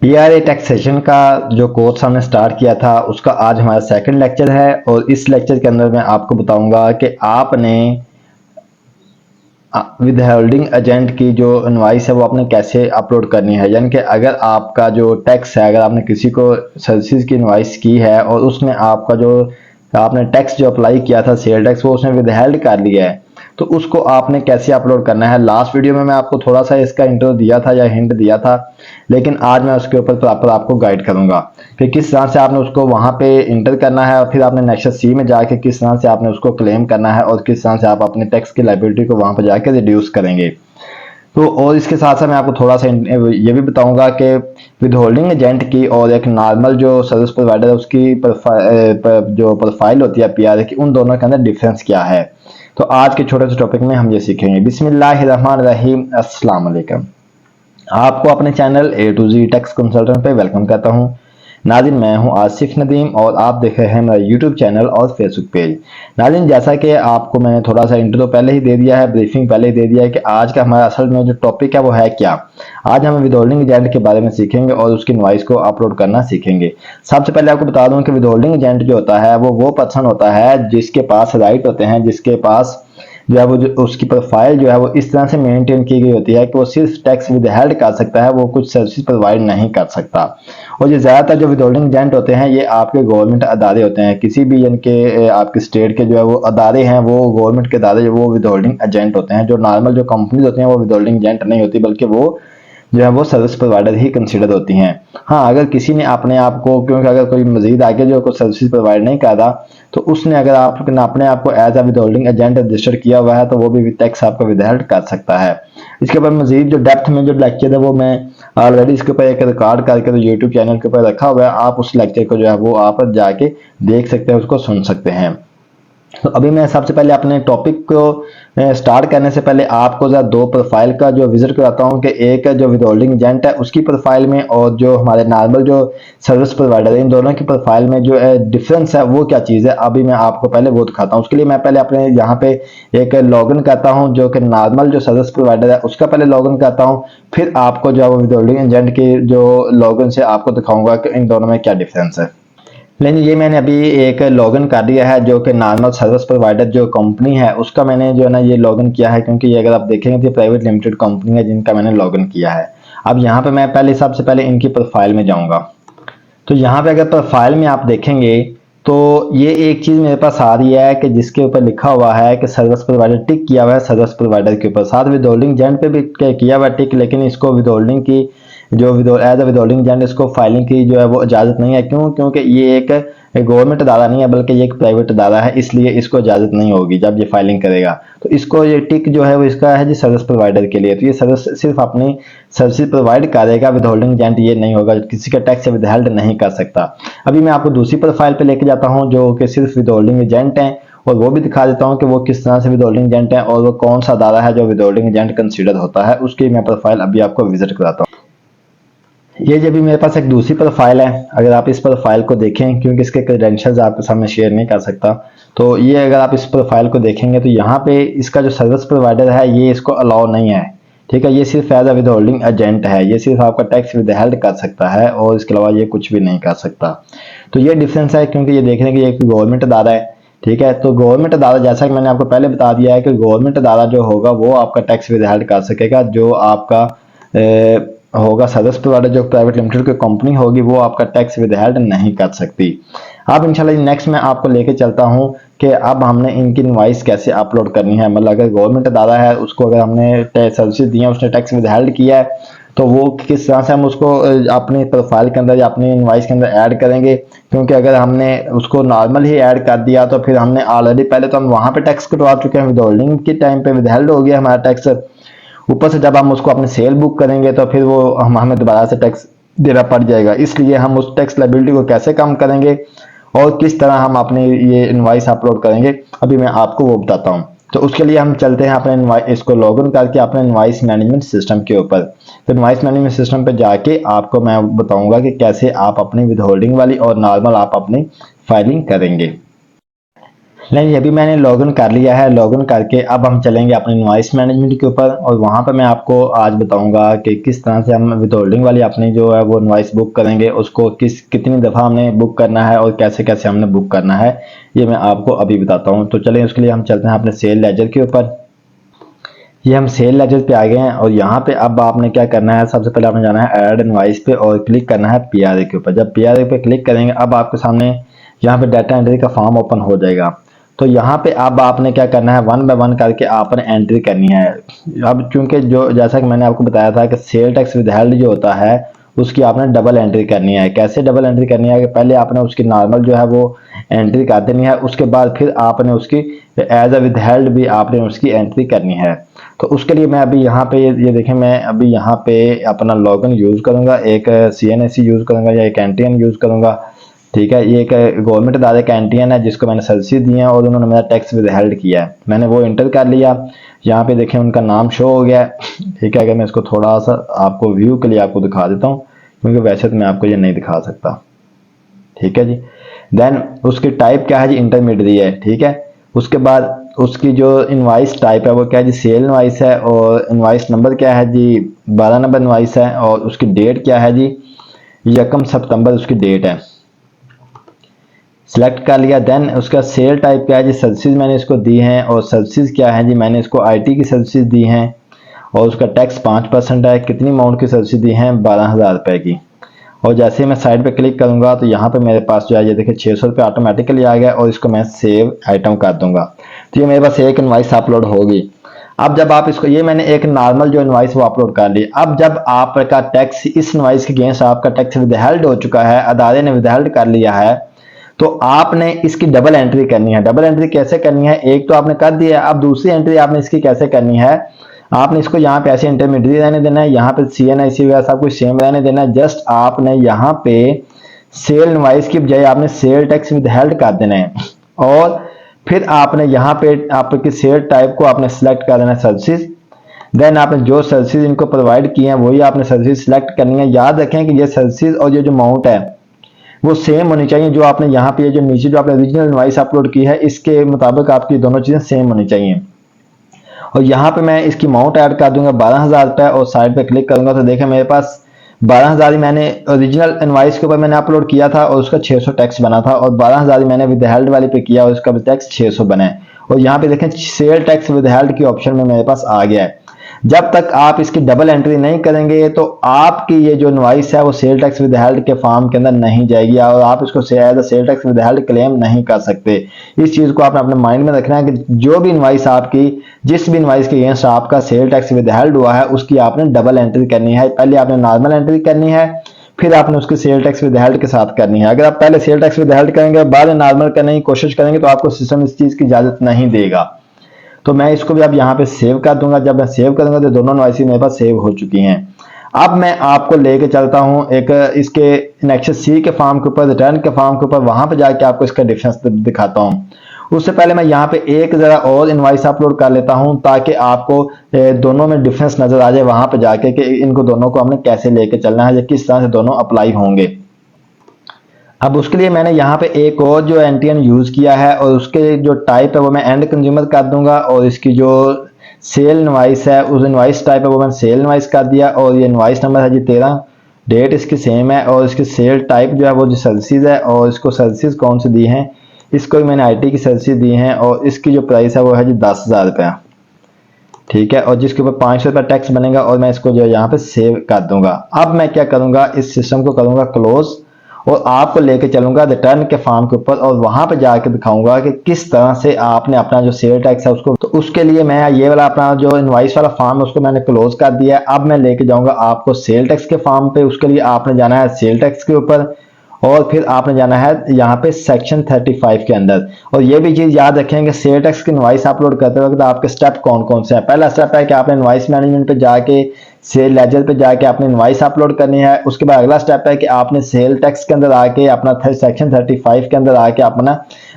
PRA taxation का जो course हमने स्टार्ट किया था उसका आज हमारा सेकंड लेक्चर है और इस लेक्चर के अंदर मैं आपको बताऊंगा कि आपने विद होल्डिंग एजेंट की जो इनवाइस है वो आपने कैसे अपलोड करनी है। यानी कि अगर आपका जो टैक्स है, अगर आपने किसी को सर्विसेज की इनवाइस की है और उसने आपका जो आपने टैक्स जो अप्लाई किया था सेल टैक्स वो उसने विदहेल्ड कर लिया है, तो उसको आपने कैसे अपलोड करना है। लास्ट वीडियो में मैं आपको थोड़ा सा इसका इंट्रो दिया था या हिंट दिया था, लेकिन आज मैं उसके ऊपर प्रॉपर आपको गाइड करूंगा कि किस तरह से आपने उसको वहां पे इंटर करना है और फिर आपने नेक्सस सी में जाके किस तरह से आपने उसको क्लेम करना है और किस तरह से आप अपने टैक्स की लाइबिलिटी को वहां पर जाके रिड्यूस करेंगे। तो और इसके साथ साथ मैं आपको थोड़ा सा ये भी बताऊंगा कि विद होल्डिंग एजेंट की और एक नॉर्मल जो सर्विस प्रोवाइडर है उसकी जो प्रोफाइल होती है पीआर की, उन दोनों के अंदर डिफरेंस क्या है। तो आज के छोटे से टॉपिक में हम ये सीखेंगे। बिस्मिल्लाहिर्रहमानिर्रहीम, अस्सलाम वालेकुम। आपको अपने channel A to Z tax consultant पे वेलकम करता हूं। नाज़रीन, मैं हूं आसिफ नदीम और आप देख रहे हैं मेरा यूट्यूब चैनल और फेसबुक पेज। नाज़रीन, जैसा कि आपको मैंने थोड़ा सा इंट्रो पहले ही दे दिया है, ब्रीफिंग पहले ही दे दिया है कि आज का हमारा असल में जो टॉपिक है वो है क्या। आज हम विदहोल्डिंग एजेंट के बारे में सीखेंगे और उसकी इनवाइस को अपलोड करना सीखेंगे। सबसे पहले आपको बता दूं कि विदहोल्डिंग एजेंट जो होता है वो पर्सन होता है जिसके पास राइट होते हैं, जिसके पास जो है वो जो उसकी प्रोफाइल जो है वो इस तरह से मेंटेन की गई होती है कि वो सिर्फ टैक्स विदहेल्ड कर सकता है, वो कुछ सर्विस प्रोवाइड नहीं कर सकता। और ये ज़्यादातर जो विदहोल्डिंग एजेंट होते हैं ये आपके गवर्नमेंट अदारे होते हैं, किसी भी इनके आपके स्टेट के जो है वो अदारे हैं, वो गवर्नमेंट के अदारे वो विदहोल्डिंग एजेंट होते हैं। जो नॉर्मल जो कंपनीज होती हैं वो विदहोल्डिंग एजेंट नहीं होती, बल्कि वो जो है वो सर्विस प्रोवाइडर ही कंसिडर होती हैं। हाँ, अगर किसी ने अपने आप को, क्योंकि अगर कोई मजीद आगे जो कोई सर्विस प्रोवाइड नहीं कर रहा, तो उसने अगर आपने अपने आप को as a withholding agent register किया हुआ है तो वो भी टैक्स आपका विदहेल्ड कर सकता है। इसके ऊपर मजीद जो डेप्थ में जो लेक्चर है वो मैं ऑलरेडी इसके ऊपर एक रिकॉर्ड करके तो यूट्यूब चैनल के ऊपर रखा हुआ है। आप उस लेक्चर को जो है वो आप जाके देख सकते हैं, उसको सुन सकते हैं। तो अभी मैं सबसे पहले अपने टॉपिक को स्टार्ट करने से पहले आपको जरा दो प्रोफाइल का जो विजिट कराता हूँ कि एक जो विदहोल्डिंग एजेंट है उसकी प्रोफाइल में और जो हमारे नॉर्मल जो सर्विस प्रोवाइडर है इन दोनों की प्रोफाइल में जो डिफरेंस है वो क्या चीज़ है। अभी मैं आपको पहले वो दिखाता हूँ। उसके लिए मैं पहले अपने यहाँ पे एक लॉगिन करता हूँ, जो कि नॉर्मल जो सर्विस प्रोवाइडर है उसका पहले लॉगिन करता हूँ, फिर आपको जो है वो विदहोल्डिंग एजेंट की जो लॉगिन से आपको दिखाऊंगा कि इन दोनों में क्या डिफरेंस है। लेकिन ये मैंने अभी एक लॉगिन कर दिया है जो कि नॉर्मल सर्विस प्रोवाइडर जो कंपनी है उसका मैंने जो है ना ये लॉगिन किया है, क्योंकि ये अगर आप देखेंगे तो प्राइवेट लिमिटेड कंपनी है जिनका मैंने लॉगिन किया है। अब यहाँ पे मैं पहले सबसे पहले इनकी प्रोफाइल में जाऊंगा। तो यहाँ पे अगर प्रोफाइल में आप देखेंगे तो ये एक चीज मेरे पास आ रही है कि जिसके ऊपर लिखा हुआ है कि सर्विस प्रोवाइडर टिक किया हुआ है सर्विस प्रोवाइडर के ऊपर, साथ विदहोल्डिंग एजेंट पे भी किया हुआ है टिक, लेकिन इसको विदहोल्डिंग की जो एज अ विदहोल्डिंग एजेंट इसको फाइलिंग की जो है वो इजाजत नहीं है। क्यों? क्योंकि ये एक गवर्नमेंट अदारा नहीं है बल्कि ये एक प्राइवेट अदारा है, इसलिए इसको इजाजत नहीं होगी जब ये फाइलिंग करेगा। तो इसको ये टिक जो है वो इसका है जी सर्विस प्रोवाइडर के लिए, तो ये सर्विस सिर्फ अपनी सर्विस प्रोवाइड करेगा, विदहोल्डिंग एजेंट ये नहीं होगा, किसी का टैक्स विदहेल्ड नहीं कर सकता। अभी मैं आपको दूसरी प्रोफाइल पे लेके जाता हूँ जो कि सिर्फ विदहोल्डिंग एजेंट है और वो भी दिखा देता हूँ कि वो किस तरह से विदहोल्डिंग एजेंट है और वो कौन सा अदारा है जो विदहोल्डिंग एजेंट कंसीडर होता है। उसकी मैं प्रोफाइल अभी आपको विजिट कराता हूँ। ये जब भी मेरे पास एक दूसरी प्रोफाइल है, अगर आप इस प्रोफाइल को देखें, क्योंकि इसके क्रेडेंशियल्स आपके सामने शेयर नहीं कर सकता, तो ये अगर आप इस प्रोफाइल को देखेंगे तो यहाँ पे इसका जो सर्विस प्रोवाइडर है ये इसको अलाउ नहीं है। ठीक है, ये सिर्फ एज अ विदहोल्डिंग एजेंट है, ये सिर्फ आपका टैक्स विदहेल्ड कर सकता है और इसके अलावा ये कुछ भी नहीं कर सकता। तो ये डिफरेंस है, क्योंकि ये देखने की एक गवर्नमेंट अदारा है। ठीक है, तो गवर्नमेंट अदारा जैसा कि मैंने आपको पहले बता दिया है कि गवर्नमेंट अदारा जो होगा वो आपका टैक्स विदहेल्ड कर सकेगा, जो आपका होगा सर्विस प्रोवाइडर जो प्राइवेट लिमिटेड की कंपनी होगी वो आपका टैक्स विदहेल्ड नहीं कर सकती। अब इंशाल्लाह नेक्स्ट मैं आपको लेके चलता हूँ कि अब हमने इनकी इनवाइस कैसे अपलोड करनी है। मतलब अगर गवर्नमेंट अदारा है उसको अगर हमने सर्विसेज दी है, उसने टैक्स विदहेल्ड किया है, तो वो किस तरह से हम उसको अपनी प्रोफाइल के अंदर या अपनी इनवाइस के अंदर ऐड करेंगे। क्योंकि अगर हमने उसको नॉर्मल ही ऐड कर दिया तो फिर हमने ऑलरेडी पहले तो हम वहां पे टैक्स कटवा चुके हैं, विदहोल्डिंग के टाइम पे विदहेल्ड हो गया हमारा टैक्स। ऊपर से जब हम उसको अपने सेल बुक करेंगे तो फिर वो हमें दोबारा से टैक्स देना पड़ जाएगा। इसलिए हम उस टैक्स लायबिलिटी को कैसे कम करेंगे और किस तरह हम अपनी ये इनवाइस अपलोड करेंगे, अभी मैं आपको वो बताता हूँ। तो उसके लिए हम चलते हैं अपने इनवाइस इसको लॉगिन करके अपने इनवाइस मैनेजमेंट सिस्टम के ऊपर। तो इनवाइस मैनेजमेंट सिस्टम पे जाके आपको मैं बताऊंगा कि कैसे आप अपनी विदहोल्डिंग वाली और नॉर्मल आप अपनी फाइलिंग करेंगे। नहीं, अभी मैंने लॉगिन कर लिया है। लॉगिन करके अब हम चलेंगे अपने इनवॉइस मैनेजमेंट के ऊपर, और वहाँ पर मैं आपको आज बताऊंगा कि किस तरह से हम विदहोल्डिंग वाली अपनी जो है वो इनवॉइस बुक करेंगे, उसको कितनी दफ़ा हमने बुक करना है और कैसे कैसे हमने बुक करना है, ये मैं आपको अभी बताता हूँ। तो चलें, उसके लिए हम चलते हैं अपने सेल लेजर के ऊपर। ये हम सेल लेजर पे आ गए हैं, और यहाँ पे अब आपने क्या करना है, सबसे पहले आपने जाना है ऐड इनवॉइस पे और क्लिक करना है पीआरए के ऊपर। जब पीआरए पे क्लिक करेंगे, अब आपके सामने यहाँ पे डाटा एंट्री का फॉर्म ओपन हो जाएगा। तो यहाँ पे अब आपने क्या करना है, वन बाय वन करके आपने एंट्री करनी है। अब चूंकि जो जैसा कि मैंने आपको बताया था कि सेल टैक्स विदहेल्ड जो होता है उसकी आपने डबल एंट्री करनी है। कैसे डबल एंट्री करनी है कि पहले आपने उसकी नॉर्मल जो है वो एंट्री कर देनी है, उसके बाद फिर आपने उसकी एज अ विदहेल्ड भी आपने उसकी एंट्री करनी है। तो उसके लिए मैं अभी यहाँ पे ये देखें, मैं अभी यहाँ पे अपना लॉगिन यूज़ करूँगा, एक CNSE यूज़ करूँगा या एक NTN यूज़ करूँगा। ठीक है, ये एक गवर्नमेंट अदारे का NTN है जिसको मैंने सर्विस दी है और उन्होंने मेरा टैक्स विदहेल्ड किया है। मैंने वो इंटर कर लिया। यहाँ पे देखें उनका नाम शो हो गया है। ठीक है, अगर मैं इसको थोड़ा सा आपको व्यू के लिए आपको दिखा देता हूँ, क्योंकि वैसे तो मैं आपको ये नहीं दिखा सकता। ठीक है जी। देन उसकी टाइप क्या है जी, इंटरमीडिएट है। ठीक है, उसके बाद उसकी जो इनवाइस टाइप है वो क्या है जी, सेल इनवाइस है, और इनवाइस नंबर क्या है जी, 12 नंबर इनवाइस है, और उसकी डेट क्या है जी, 1 सितंबर उसकी डेट है। सिलेक्ट कर लिया। देन उसका सेल टाइप क्या है जी, सर्विसेज मैंने इसको दी हैं, और सर्विसेज क्या है जी, मैंने इसको IT की सर्विसेज दी हैं, और उसका टैक्स 5% है। कितनी अमाउंट की सर्विसेज दी हैं, 12,000 रुपए की। और जैसे ही मैं साइड पे क्लिक करूंगा तो यहाँ पे मेरे पास जो है ये देखिए 600 रुपये ऑटोमेटिकली आ गया, और इसको मैं सेव आइटम कर दूंगा। तो ये मेरे पास एक इनवाइस अपलोड होगी। अब जब आप इसको, ये मैंने एक नॉर्मल जो इनवाइस वो अपलोड कर ली। अब जब आपका टैक्स इस इनवाइस के अगेंस्ट आपका टैक्स विदहेल्ड हो चुका है, अदारे ने विदहेल्ड कर लिया है, तो आपने इसकी डबल एंट्री करनी है। डबल एंट्री कैसे करनी है, एक तो आपने कर दिया है, अब दूसरी एंट्री आपने इसकी कैसे करनी है, आपने इसको यहाँ पे ऐसे इंटरमीडिएट रहने देना है, यहाँ पे CNIC वगैरह सब कुछ सेम रहने देना है। जस्ट आपने यहाँ पे सेल इनवाइस की बजाय आपने सेल टैक्स विदहेल्ड कर देना है, और फिर आपने यहाँ पे आपकी सेल टाइप को आपने सेलेक्ट कर देना है सर्विसेज। देन आपने जो सर्विसेज इनको प्रोवाइड किए हैं वही आपने सर्विसेज सेलेक्ट करनी है। याद रखें कि ये सर्विसेज और ये जो अमाउंट है वो सेम होनी चाहिए। जो आपने यहाँ पे जो नीचे जो आपने ओरिजिनल इनवाइस अपलोड की है इसके मुताबिक आपकी दोनों चीजें सेम होनी चाहिए। और यहाँ पे मैं इसकी अमाउंट ऐड कर दूंगा 12,000 रुपए, और साइड पे क्लिक करूंगा तो देखें मेरे पास 12,000 ही मैंने ओरिजिनल इनवाइस के ऊपर मैंने अपलोड किया था और उसका 600 टैक्स बना था, और 12,000 ही मैंने विदहेल्ड वाली पे किया और उसका टैक्स 600 बना है। और यहाँ पे देखें सेल टैक्स विदहेल्ड की ऑप्शन में मेरे पास आ गया है। जब तक आप इसकी डबल एंट्री नहीं करेंगे तो आपकी ये जो इनवाइस है वो सेल टैक्स विदहेल्ड के फॉर्म के अंदर नहीं जाएगी, और आप इसको as a sale tax withheld claim नहीं कर सकते। इस चीज को आपने अपने माइंड में रखना है कि जो भी इनवाइस आपकी, जिस भी इनवाइस के अगेंस्ट आपका सेल टैक्स विदहेल्ड हुआ है उसकी आपने डबल एंट्री करनी है। पहले आपने नॉर्मल एंट्री करनी है, फिर आपने उसकी सेल टैक्स विदहेल्ड के साथ करनी है। अगर आप पहले सेल टैक्स विदहेल्ड करेंगे बाद में नॉर्मल करने की कोशिश करेंगे तो आपको सिस्टम इस चीज की इजाजत नहीं देगा। तो मैं इसको भी अब यहाँ पे सेव कर दूंगा। जब मैं सेव करूंगा तो दोनों इनवॉइस मेरे पास सेव हो चुकी हैं। अब मैं आपको लेके चलता हूँ एक इसके नेक्सस C के फॉर्म के ऊपर, रिटर्न के फॉर्म के ऊपर, वहां पे जाके आपको इसका डिफरेंस दिखाता हूँ। उससे पहले मैं यहाँ पे एक जरा और इनवॉइस अपलोड कर लेता हूँ ताकि आपको दोनों में डिफरेंस नजर आ जाए वहां पे जाके कि इनको दोनों को हमने कैसे लेके चलना है या किस तरह से दोनों अप्लाई होंगे। अब उसके लिए मैंने यहाँ पे एक और जो NTN यूज किया है, और उसके जो टाइप है वो मैं एंड कंज्यूमर कर दूंगा, और इसकी जो सेल इनवाइस है उस इनवाइस टाइप है वो मैंने सेल इनवाइस कर दिया, और ये इनवाइस नंबर है जी 13, डेट इसकी सेम है, और इसकी सेल टाइप जो है वो जो सर्विसेज है, और इसको सर्विसेज कौन सी दी हैं, इसको भी मैंने IT की सर्विसेज दी हैं, और इसकी जो प्राइस है वो है जी 10,000 रुपया। ठीक है, और जिसके ऊपर 500 रुपया टैक्स बनेगा, और मैं इसको जो है यहाँ पे सेव कर दूंगा। अब मैं क्या करूंगा, इस सिस्टम को करूंगा क्लोज, और आपको लेके चलूंगा रिटर्न के फॉर्म के ऊपर, और वहां पे जाके दिखाऊंगा कि किस तरह से आपने अपना जो सेल टैक्स है उसको, तो उसके लिए मैं ये वाला अपना जो इनवाइस वाला फॉर्म है उसको मैंने क्लोज कर दिया है। अब मैं लेके जाऊंगा आपको सेल टैक्स के फॉर्म पे। उसके लिए आपने जाना है सेल टैक्स के ऊपर, और फिर आपने जाना है यहाँ पे सेक्शन 35 के अंदर। और ये भी चीज याद रखेंगे सेल टैक्स की इनवाइस अपलोड करते वक्त आपके स्टेप कौन कौन से हैं। पहला स्टेप है कि आपने इनवाइस मैनेजमेंट पे जाके सेल लेजर पे जाके आपने इनवाइस अपलोड करनी है। उसके बाद अगला स्टेप है कि आपने सेल टैक्स के अंदर आके अपना सेक्शन 35 के अंदर आके अपना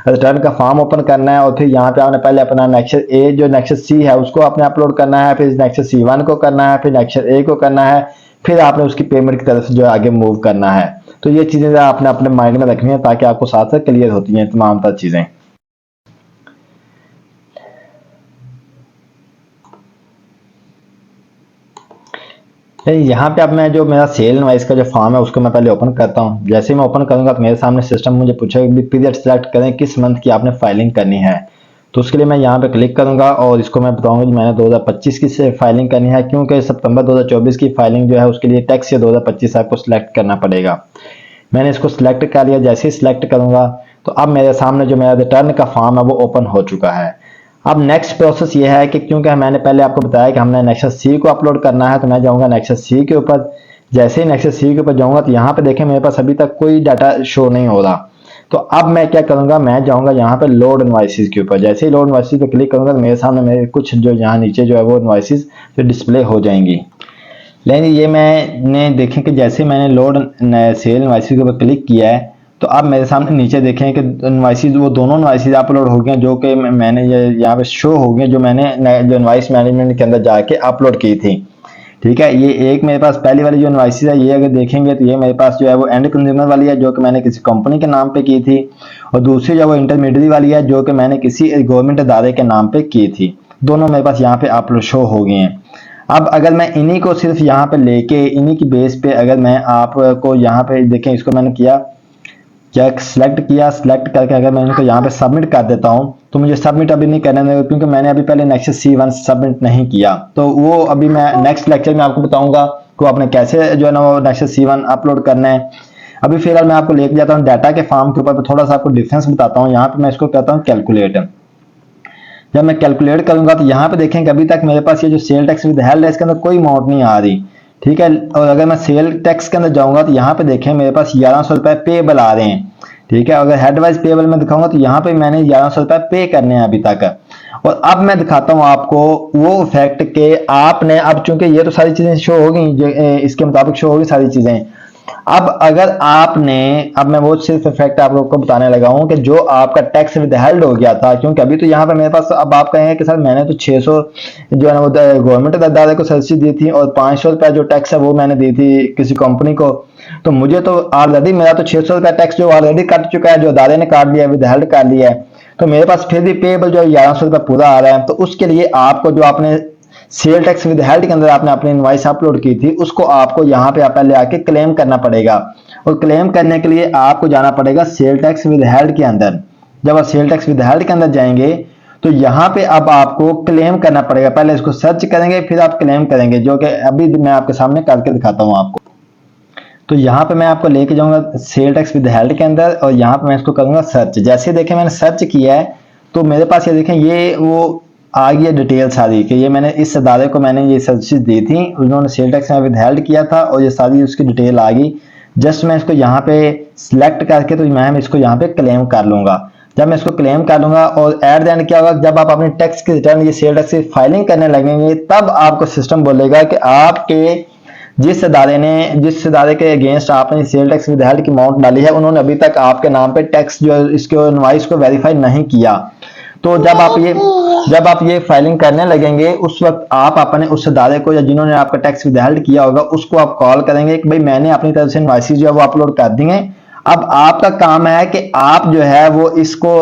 रिटर्न का फॉर्म ओपन करना है, और फिर यहाँ पे आपने पहले अपना नेक्सस ए जो नेक्सस C है उसको आपने अपलोड करना है, फिर नेक्सस C1 को करना है, फिर नेक्सस A को करना है, फिर आपने उसकी पेमेंट की तरफ जो आगे मूव करना है। तो ये चीजें आपने अपने माइंड में रखनी है ताकि आपको साथ साथ क्लियर होती हैं तमाम तर चीजें। यहाँ पे अब मैं जो मेरा सेल इनवॉइस का जो फॉर्म है उसको मैं पहले ओपन करता हूँ। जैसे ही मैं ओपन करूंगा तो मेरे सामने सिस्टम मुझे पूछेगा पीरियड सेलेक्ट करें किस मंथ की आपने फाइलिंग करनी है। तो उसके लिए मैं यहाँ पे क्लिक करूंगा और इसको मैं बताऊंगा कि मैंने 2025 की से फाइलिंग करनी है, क्योंकि सितंबर 2024 की फाइलिंग जो है उसके लिए टैक्स ईयर 2025 आपको सिलेक्ट करना पड़ेगा। मैंने इसको सिलेक्ट कर लिया। जैसे ही सिलेक्ट करूंगा तो अब मेरे सामने जो मेरा रिटर्न का फॉर्म है वो ओपन हो चुका है। अब नेक्स्ट प्रोसेस ये है कि क्योंकि मैंने पहले आपको बताया कि हमने नेक्सस सी को अपलोड करना है, तो मैं जाऊंगा नेक्सस सी के ऊपर। जैसे ही नेक्सस सी के ऊपर जाऊंगा तो यहाँ पे देखें मेरे पास अभी तक कोई डाटा शो नहीं हो रहा। तो अब मैं क्या करूंगा, मैं जाऊंगा यहाँ पे लोड इनवॉइसेस के ऊपर। जैसे ही लोड इनवॉइसेस पे क्लिक करूंगा तो मेरे सामने मेरे कुछ जो यहाँ नीचे जो है वो इनवॉइसेस जो डिस्प्ले हो जाएंगी। लेकिन ये मैंने देखें कि जैसे मैंने लोड सेल इनवॉइसेस के ऊपर क्लिक किया है तो अब मेरे सामने नीचे देखें कि इनवॉइसेस वो दोनों इनवॉइसेस अपलोड हो गए जो कि मैंने ये यहाँ पे शो हो गए, जो मैंने जो इनवॉइस मैनेजमेंट के अंदर जाके अपलोड की थी। ठीक है, ये एक मेरे पास पहली वाली जो इनवॉइसेस है ये अगर देखेंगे तो ये मेरे पास जो है वो एंड कंज्यूमर वाली है जो कि मैंने किसी कंपनी के नाम पे की थी, और दूसरी जो वो इंटरमीडिएट वाली है जो कि मैंने किसी गवर्नमेंट इदारे के नाम पे की थी। दोनों मेरे पास यहाँ पे अपलोड शो हो गए हैं। अब अगर मैं इन्हीं को सिर्फ यहाँ पे लेके इन्हीं की बेस पे अगर मैं आपको यहाँ पे देखें, इसको मैंने किया क्या सिलेक्ट किया, सिलेक्ट करके अगर मैं इनको यहाँ पे सबमिट कर देता हूँ तो मुझे सबमिट अभी नहीं करना है क्योंकि मैंने अभी पहले नेक्सस C1 सबमिट नहीं किया। तो वो अभी मैं नेक्स्ट लेक्चर में आपको बताऊंगा कि आपने कैसे जो है ना वो नेक्सस C1 अपलोड करना है। अभी फिलहाल मैं आपको लेके जाता हूँ डाटा के फॉर्म के ऊपर, थोड़ा सा आपको डिफरेंस बताता हूँ। यहाँ पे मैं इसको कहता हूँ कैलकुलेट। जब मैं कैलकुलेट करूंगा तो यहाँ पे देखें कि अभी तक मेरे पास ये जो सेल टैक्स विद हेल्ड है इसके अंदर कोई अमाउंट नहीं आ रही। ठीक है, और अगर मैं सेल टैक्स के अंदर जाऊंगा तो यहाँ पे देखें मेरे पास 1100 रुपए पेबल आ रहे हैं। ठीक है, अगर हेड वाइज पेबल में दिखाऊंगा तो यहाँ पे मैंने 1100 रुपए पे करने हैं अभी तक। और अब मैं दिखाता हूँ आपको वो फैक्ट के आपने अब चूंकि ये तो सारी चीजें शो हो गई, इसके मुताबिक शो होगी सारी चीजें। अब अगर आपने, अब मैं वो सिर्फ फैक्ट आप लोग को बताने लगा हूं कि जो आपका टैक्स विदहेल्ड हो गया था, क्योंकि अभी तो यहाँ पे मेरे पास, अब आप कहेंगे कि सर मैंने तो 600 जो है ना वो गवर्नमेंट दादा को सब्सिडी दी थी और 500 रुपया जो टैक्स है वो मैंने दी थी किसी कंपनी को। तो मुझे तो ऑलरेडी मेरा तो 600 रुपया टैक्स जो ऑलरेडी कट चुका है, जो अदारे ने काट लिया, विदहेल्ड कर लिया है। तो मेरे पास फिर भी पेबल जो 1100 रुपया पूरा आ रहा है। तो उसके लिए आपको जो आपने सेल टैक्स विद हेल्ड के अंदर आपने अपनी इनवॉइस अपलोड की थी उसको आपको यहाँ पे पहले आके क्लेम करना पड़ेगा। और क्लेम करने के लिए आपको जाना पड़ेगा सेल टैक्स विद हेल्ड के अंदर। जब आप सेल टैक्स विद हेल्ड के अंदर जाएंगे तो यहाँ पे अब आपको क्लेम करना पड़ेगा। पहले इसको सर्च करेंगे फिर आप क्लेम करेंगे, जो कि अभी मैं आपके सामने करके दिखाता हूँ आपको। तो यहाँ पे मैं आपको लेके जाऊंगा सेल टैक्स विद हेल्ड के अंदर और यहाँ पे मैं इसको करूंगा सर्च। जैसे देखें मैंने सर्च किया है तो मेरे पास ये देखें ये वो आ गई डिटेल सारी कि ये मैंने इस अदारे को मैंने ये सर्विसेज दी थी, उन्होंने सेल टैक्स में विदहेल्ड किया था और ये सारी उसकी डिटेल आ गई। जस्ट मैं इसको यहाँ पे सिलेक्ट करके तो मैं इसको यहाँ पे क्लेम कर लूंगा। जब मैं इसको क्लेम कर लूंगा और एट द एंड क्या होगा, जब आप अपने टैक्स की रिटर्न ये सेल टैक्स की फाइलिंग करने लगेंगे तब आपको सिस्टम बोलेगा कि आपके जिस अदारे के अगेंस्ट आपने सेल टैक्स विदहेल्ड की अमाउंट डाली है उन्होंने अभी तक आपके नाम पे टैक्स जो इसके इनवॉइस को वेरीफाई नहीं किया। तो जब आप ये फाइलिंग करने लगेंगे उस वक्त आप अपने उस अदारे को या जिन्होंने आपका टैक्स विदहेल्ड किया होगा उसको आप कॉल करेंगे कि भाई मैंने अपनी तरफ से इनवॉइसेस जो है वो अपलोड कर दी हैं। अब आपका काम है कि आप जो है वो इसको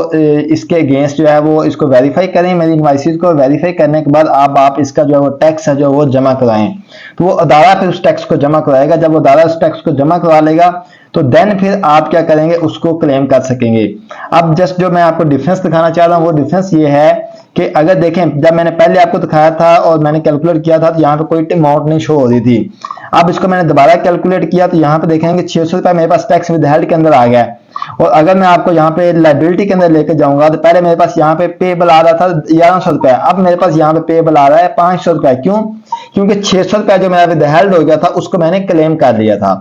इसके अगेंस्ट जो है वो इसको वेरीफाई करें, मेरी इनवॉइसेस को वेरीफाई करने के बाद आप इसका जो है वो टैक्स है जो वो जमा कराएं। तो वो अदारा फिर उस टैक्स को जमा कराएगा। जब वो अदारा उस टैक्स को जमा करवा लेगा तो देन फिर आप क्या करेंगे, उसको क्लेम कर सकेंगे। अब जस्ट जो मैं आपको डिफरेंस दिखाना चाह रहा हूँ वो डिफरेंस ये है कि अगर देखें जब मैंने पहले आपको दिखाया था और मैंने कैलकुलेट किया था तो यहाँ पे कोई अमाउंट नहीं शो हो रही थी। अब इसको मैंने दोबारा कैलकुलेट किया तो यहाँ पे देखेंगे 600 रुपया मेरे पास टैक्स विदहेल्ड के अंदर आ गया है। और अगर मैं आपको यहाँ पे लाइबिलिटी के अंदर लेके जाऊंगा तो पहले मेरे पास यहाँ पे पेबल आ रहा था 1100 रुपया, अब मेरे पास यहाँ पे पेबल आ रहा है 500 रुपया। क्यों? क्योंकि 600 रुपया जो मेरा विदहेल्ड हो गया था उसको मैंने क्लेम कर लिया था।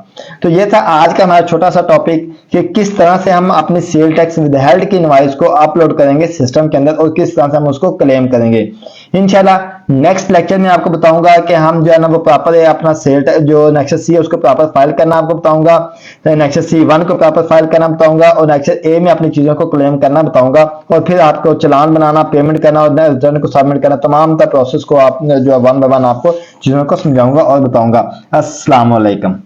तो ये था आज का हमारा छोटा सा टॉपिक कि किस तरह से हम अपनी सेल टैक्स विदहेल्ड की इनवॉइस को अपलोड करेंगे सिस्टम के अंदर और किस तरह से हम उसको क्लेम करेंगे। इंशाल्लाह नेक्स्ट लेक्चर में आपको बताऊंगा कि हम जो है ना वो प्रॉपर अपना सेल जो नेक्सस सी है उसको प्रॉपर फाइल करना आपको बताऊंगा, नेक्सस C1 को प्रॉपर फाइल करना बताऊंगा और नेक्सस A में अपनी चीजों को क्लेम करना बताऊंगा और फिर आपको चालान बनाना, पेमेंट करना और रिटर्न को सबमिट करना, तमाम प्रोसेस को आप जो वन बाय वन आपको चीजों को समझाऊंगा और बताऊंगा। अस्सलाम वालेकुम।